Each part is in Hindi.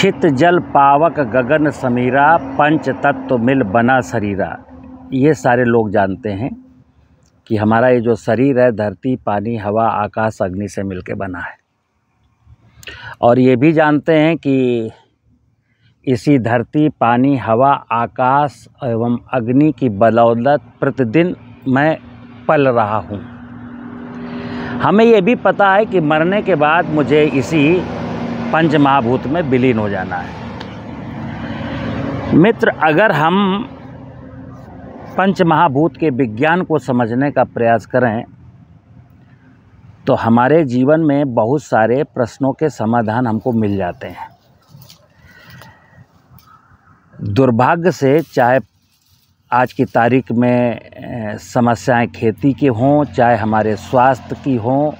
छित जल पावक गगन समीरा, पंच तत्व मिल बना शरीरा। ये सारे लोग जानते हैं कि हमारा ये जो शरीर है धरती, पानी, हवा, आकाश, अग्नि से मिलके बना है। और ये भी जानते हैं कि इसी धरती, पानी, हवा, आकाश एवं अग्नि की बदौलत प्रतिदिन मैं पल रहा हूँ। हमें ये भी पता है कि मरने के बाद मुझे इसी पंच महाभूत में विलीन हो जाना है। मित्र, अगर हम पंच महाभूत के विज्ञान को समझने का प्रयास करें तो हमारे जीवन में बहुत सारे प्रश्नों के समाधान हमको मिल जाते हैं। दुर्भाग्य से चाहे आज की तारीख में समस्याएं खेती की हों, चाहे हमारे स्वास्थ्य की हों,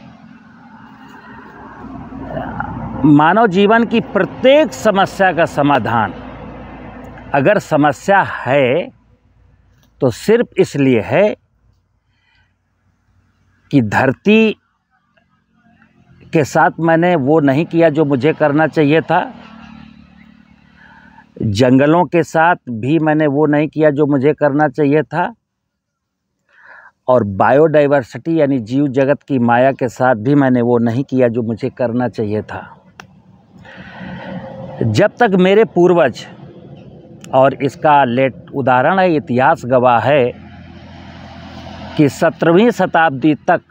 मानव जीवन की प्रत्येक समस्या का समाधान, अगर समस्या है तो सिर्फ इसलिए है कि धरती के साथ मैंने वो नहीं किया जो मुझे करना चाहिए था, जंगलों के साथ भी मैंने वो नहीं किया जो मुझे करना चाहिए था, और बायोडाइवर्सिटी यानी जीव जगत की माया के साथ भी मैंने वो नहीं किया जो मुझे करना चाहिए था। जब तक मेरे पूर्वज, और इसका लेट उदाहरण है, इतिहास गवाह है कि 17वीं शताब्दी तक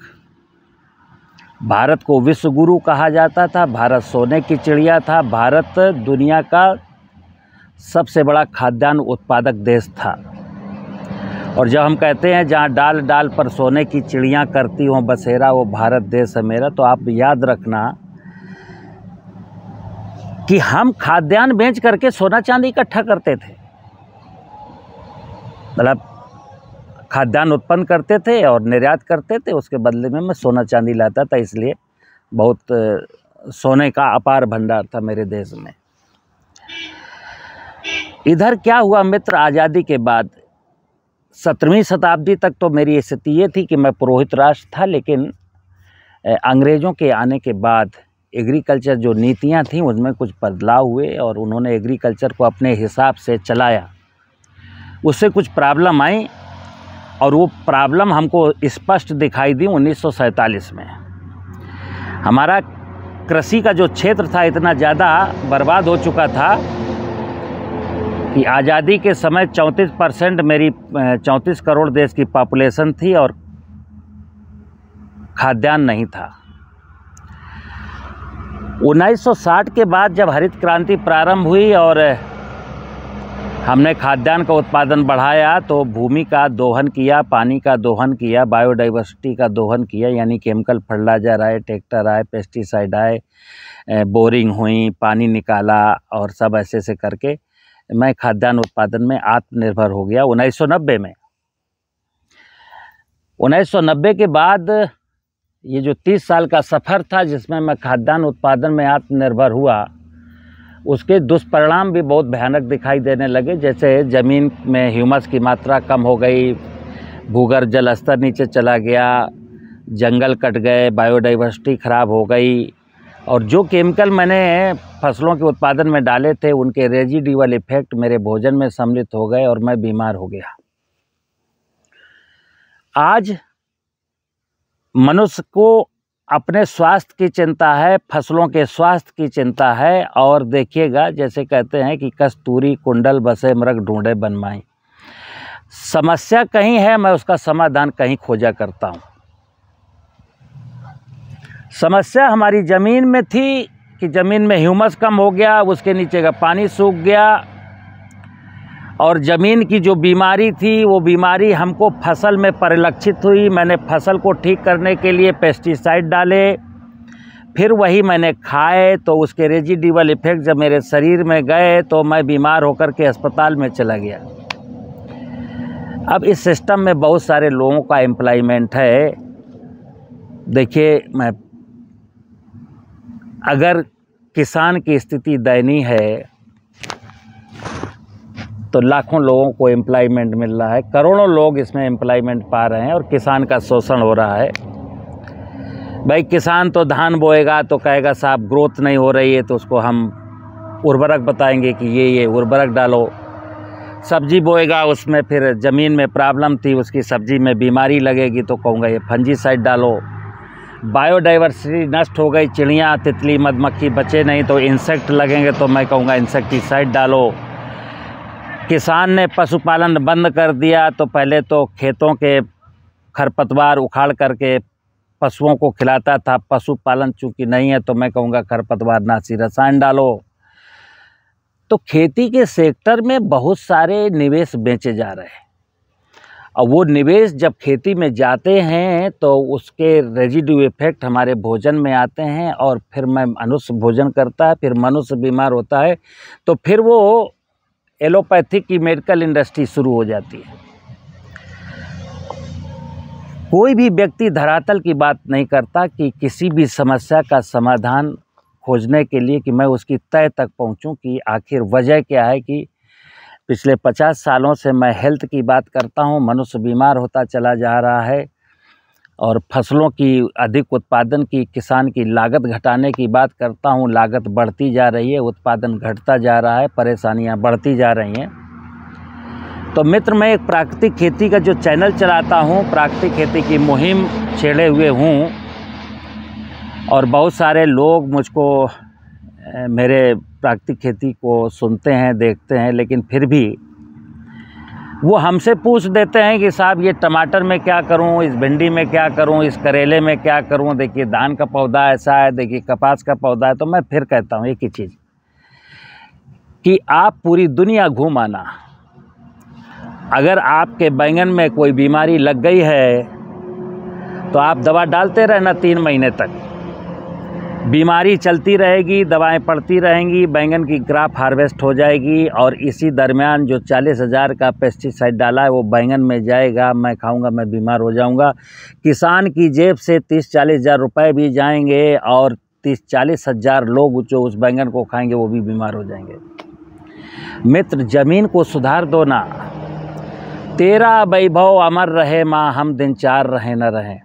भारत को विश्व गुरु कहा जाता था। भारत सोने की चिड़िया था। भारत दुनिया का सबसे बड़ा खाद्यान्न उत्पादक देश था। और जब हम कहते हैं जहाँ डाल डाल पर सोने की चिड़ियाँ करती हों बसेरा, वो भारत देश है मेरा, तो आप याद रखना कि हम खाद्यान्न बेच करके सोना चांदी इकट्ठा करते थे। मतलब खाद्यान्न उत्पन्न करते थे और निर्यात करते थे, उसके बदले में मैं सोना चांदी लाता था। इसलिए बहुत सोने का अपार भंडार था मेरे देश में। इधर क्या हुआ मित्र, आज़ादी के बाद 17वीं शताब्दी तक तो मेरी स्थिति ये थी कि मैं पुरोहित राष्ट्र था, लेकिन अंग्रेज़ों के आने के बाद एग्रीकल्चर जो नीतियां थीं उसमें कुछ बदलाव हुए और उन्होंने एग्रीकल्चर को अपने हिसाब से चलाया। उससे कुछ प्रॉब्लम आई और वो प्रॉब्लम हमको स्पष्ट दिखाई दी 1947 में। हमारा कृषि का जो क्षेत्र था इतना ज़्यादा बर्बाद हो चुका था कि आज़ादी के समय 34% मेरी 34 करोड़ देश की पॉपुलेशन थी और खाद्यान्न नहीं था। 1960 के बाद जब हरित क्रांति प्रारंभ हुई और हमने खाद्यान्न का उत्पादन बढ़ाया तो भूमि का दोहन किया, पानी का दोहन किया, बायोडाइवर्सिटी का दोहन किया, यानी केमिकल फर्टिलाइजर आए, ट्रैक्टर आए, पेस्टिसाइड आए, बोरिंग हुई, पानी निकाला और सब ऐसे ऐसे करके मैं खाद्यान्न उत्पादन में आत्मनिर्भर हो गया 1990 में। 1990 के बाद ये जो 30 साल का सफ़र था जिसमें मैं खाद्यान्न उत्पादन में आत्मनिर्भर हुआ, उसके दुष्परिणाम भी बहुत भयानक दिखाई देने लगे। जैसे ज़मीन में ह्यूमस की मात्रा कम हो गई, भूगर्भ जल स्तर नीचे चला गया, जंगल कट गए, बायोडाइवर्सिटी ख़राब हो गई, और जो केमिकल मैंने फसलों के उत्पादन में डाले थे उनके रेजिडुअल इफ़ेक्ट मेरे भोजन में सम्मिलित हो गए और मैं बीमार हो गया। आज मनुष्य को अपने स्वास्थ्य की चिंता है, फसलों के स्वास्थ्य की चिंता है, और देखिएगा जैसे कहते हैं कि कस्तूरी कुंडल बसे मृग ढूंढे बनमाई। समस्या कहीं है, मैं उसका समाधान कहीं खोजा करता हूँ। समस्या हमारी ज़मीन में थी कि ज़मीन में ह्यूमस कम हो गया, उसके नीचे का पानी सूख गया, और ज़मीन की जो बीमारी थी वो बीमारी हमको फसल में परिलक्षित हुई। मैंने फसल को ठीक करने के लिए पेस्टिसाइड डाले, फिर वही मैंने खाए तो उसके रेजिडुअल इफ़ेक्ट जब मेरे शरीर में गए तो मैं बीमार होकर के अस्पताल में चला गया। अब इस सिस्टम में बहुत सारे लोगों का एम्प्लॉयमेंट है। देखिए, मैं अगर किसान की स्थिति दयनीय है तो लाखों लोगों को एम्प्लॉयमेंट मिल रहा है, करोड़ों लोग इसमें एम्प्लॉयमेंट पा रहे हैं और किसान का शोषण हो रहा है। भाई किसान तो धान बोएगा तो कहेगा साहब ग्रोथ नहीं हो रही है तो उसको हम उर्वरक बताएंगे कि ये उर्वरक डालो। सब्जी बोएगा, उसमें फिर ज़मीन में प्रॉब्लम थी, उसकी सब्जी में बीमारी लगेगी तो कहूँगा ये फंजीसाइड डालो। बायोडाइवर्सिटी नष्ट हो गई, चिड़ियाँ तितली मधुमक्खी बचे नहीं तो इंसेक्ट लगेंगे तो मैं कहूँगा इंसेक्टिसाइड डालो। किसान ने पशुपालन बंद कर दिया तो पहले तो खेतों के खरपतवार उखाड़ करके पशुओं को खिलाता था, पशुपालन चूँकि नहीं है तो मैं कहूँगा खरपतवार नाशी रसायन डालो। तो खेती के सेक्टर में बहुत सारे निवेश बेचे जा रहे हैं और वो निवेश जब खेती में जाते हैं तो उसके रेजिड्यू इफेक्ट हमारे भोजन में आते हैं और फिर मनुष्य भोजन करता है, फिर मनुष्य बीमार होता है, तो फिर वो एलोपैथिक की मेडिकल इंडस्ट्री शुरू हो जाती है। कोई भी व्यक्ति धरातल की बात नहीं करता कि किसी भी समस्या का समाधान खोजने के लिए कि मैं उसकी तह तक पहुंचूं कि आखिर वजह क्या है। कि पिछले 50 सालों से मैं हेल्थ की बात करता हूं, मनुष्य बीमार होता चला जा रहा है और फसलों की अधिक उत्पादन की, किसान की लागत घटाने की बात करता हूं, लागत बढ़ती जा रही है, उत्पादन घटता जा रहा है, परेशानियां बढ़ती जा रही हैं। तो मित्र, मैं एक प्राकृतिक खेती का जो चैनल चलाता हूं, प्राकृतिक खेती की मुहिम छेड़े हुए हूं और बहुत सारे लोग मुझको मेरे प्राकृतिक खेती को सुनते हैं, देखते हैं, लेकिन फिर भी वो हमसे पूछ देते हैं कि साहब ये टमाटर में क्या करूं, इस भिंडी में क्या करूं, इस करेले में क्या करूं, देखिए धान का पौधा ऐसा है, देखिए कपास का पौधा है। तो मैं फिर कहता हूं एक ही चीज़ कि आप पूरी दुनिया घूम आना, अगर आपके बैंगन में कोई बीमारी लग गई है तो आप दवा डालते रहना 3 महीने तक, बीमारी चलती रहेगी, दवाएं पड़ती रहेंगी, बैंगन की क्रॉप हार्वेस्ट हो जाएगी और इसी दरमियान जो 40,000 का पेस्टिसाइड डाला है वो बैंगन में जाएगा, मैं खाऊंगा, मैं बीमार हो जाऊंगा। किसान की जेब से 30-40 हज़ार रुपये भी जाएंगे और 30-40 हज़ार लोग जो उस बैंगन को खाएंगे वो भी बीमार हो जाएंगे। मित्र, ज़मीन को सुधार दो ना, तेरा वैभव अमर रहे माँ, हम दिन 4 रहें न रहें।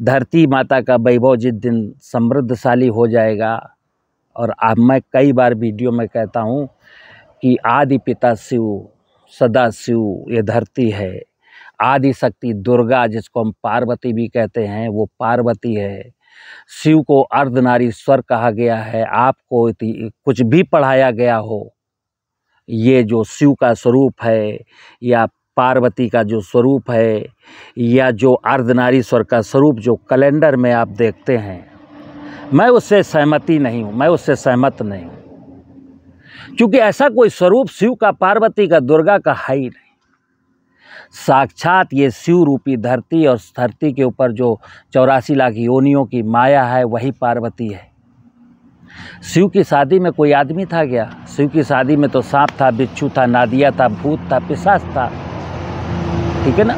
धरती माता का वैभव जिस दिन समृद्धशाली हो जाएगा, और अब मैं कई बार वीडियो में कहता हूँ कि आदि पिता शिव, सदा शिव ये धरती है, आदि शक्ति दुर्गा जिसको हम पार्वती भी कहते हैं वो पार्वती है, शिव को अर्धनारीश्वर कहा गया है। आपको कुछ भी पढ़ाया गया हो, ये जो शिव का स्वरूप है या पार्वती का जो स्वरूप है या जो अर्धनारीश्वर का स्वरूप जो कैलेंडर में आप देखते हैं, मैं उससे सहमति नहीं हूँ, मैं उससे सहमत नहीं हूँ, क्योंकि ऐसा कोई स्वरूप शिव का, पार्वती का, दुर्गा का है ही नहीं। साक्षात ये शिव रूपी धरती और धरती के ऊपर जो 84 लाख योनियों की माया है वही पार्वती है। शिव की शादी में कोई आदमी था क्या? शिव की शादी में तो सांप था, बिच्छू था, नादिया था, भूत था, पिशाच था, ठीक है ना।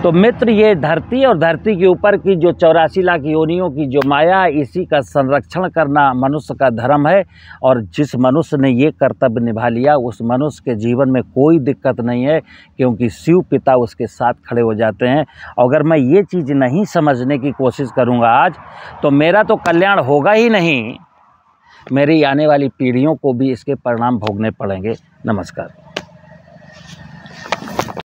तो मित्र, ये धरती और धरती के ऊपर की जो 84 लाख योनियों की जो माया, इसी का संरक्षण करना मनुष्य का धर्म है। और जिस मनुष्य ने ये कर्तव्य निभा लिया उस मनुष्य के जीवन में कोई दिक्कत नहीं है, क्योंकि शिव पिता उसके साथ खड़े हो जाते हैं। अगर मैं ये चीज़ नहीं समझने की कोशिश करूँगा आज, तो मेरा तो कल्याण होगा ही नहीं, मेरी आने वाली पीढ़ियों को भी इसके परिणाम भोगने पड़ेंगे। नमस्कार।